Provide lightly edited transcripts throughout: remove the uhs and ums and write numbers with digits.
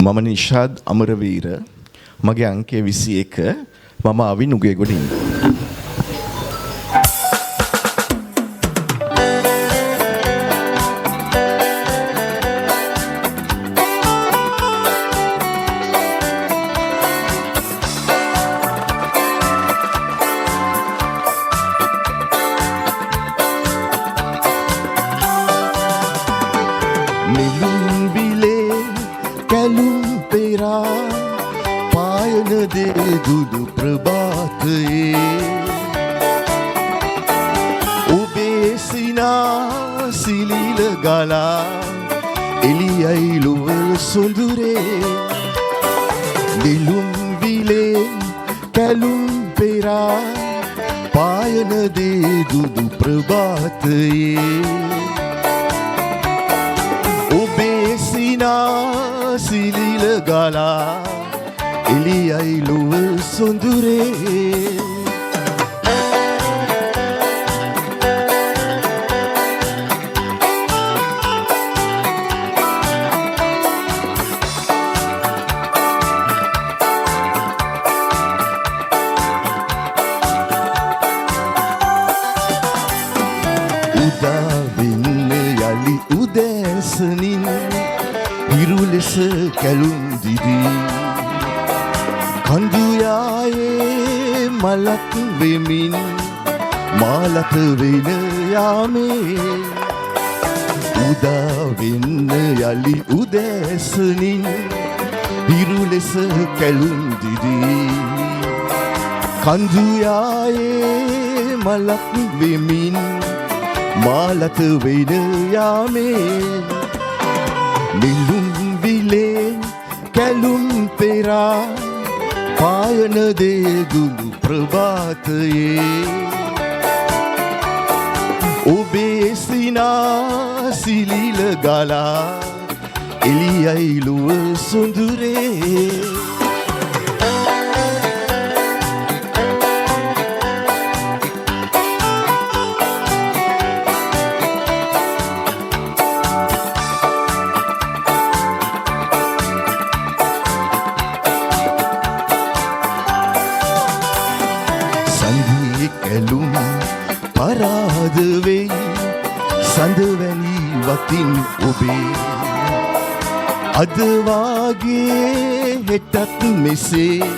මම නිෂාද් අමරවීර මගේ අංකය 21 මම අවින් උගේගොඩින් දුදු ප්‍රභාතයේ ඔබේ සිනා සිලිල ගලා එළියයි ලොවල සොඳුරේ නිලුම් විලේ කැලුම් පෙරා පායන දේ දුදු ප්‍රභාතයේ ඔබේ සිනා සිලිල ගලා එළියයි ලොව සොඳුරේ උදා වෙන්න යලි උදෑසනින් හිරු ලෙස කැලුම් දිදී කඳුයායේ මලක් වෙමින් මාලත වෙන යාමේ උදා වෙන්න යලි උදෑසනින් හිරු ලෙස කැලුම් දිදී කඳුයායේ මලක් වෙමින් මාලත වෙන යාමේ නිලුම් විලේ කැලුම් පෙරා පායන දේ දුදු ප්‍රභාතයේ ඔබේ සිනා සිලිල ගලා එළියයි ලොව සොඳුරේ කැලුම් පරාද වෙයි සඳවැනි වතින් ඔබේ අද වාගේ හෙටත් මෙසේ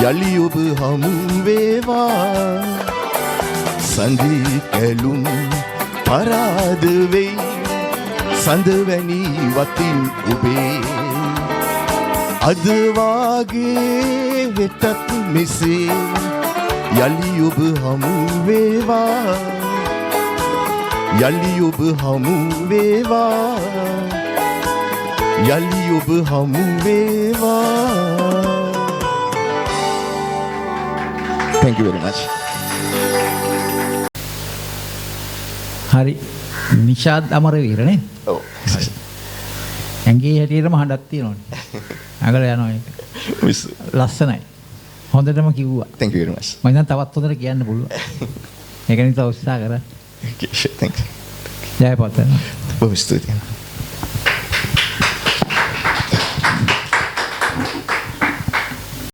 යලි ඔබ හමු වේවා සඳී කැලුම් පරාද වෙයි සඳවැනි වතින් ඔබේ අද වාගේ හෙටත් මෙසේ යලි ඔබ හමු වේවා යලි ඔබ හමු වේවා යලි ඔබ හමු වේවා Thank you very much. හරි නිෂාද් අමරවීර නේ? ඔව්. ඇඟේ හැටියටම හඬක් තියෙනවනේ. අගල යනවා ඒක. ලස්සනයි. හොඳටම කිව්වා. Thank you very much. මම දැන් තවත් හොඳට කියන්න පුළුවන්. ඒක නිසා උත්සාහ කරා. Okay, thank you. ජයපත් වෙනවා. බොහොම ස්තුතියි.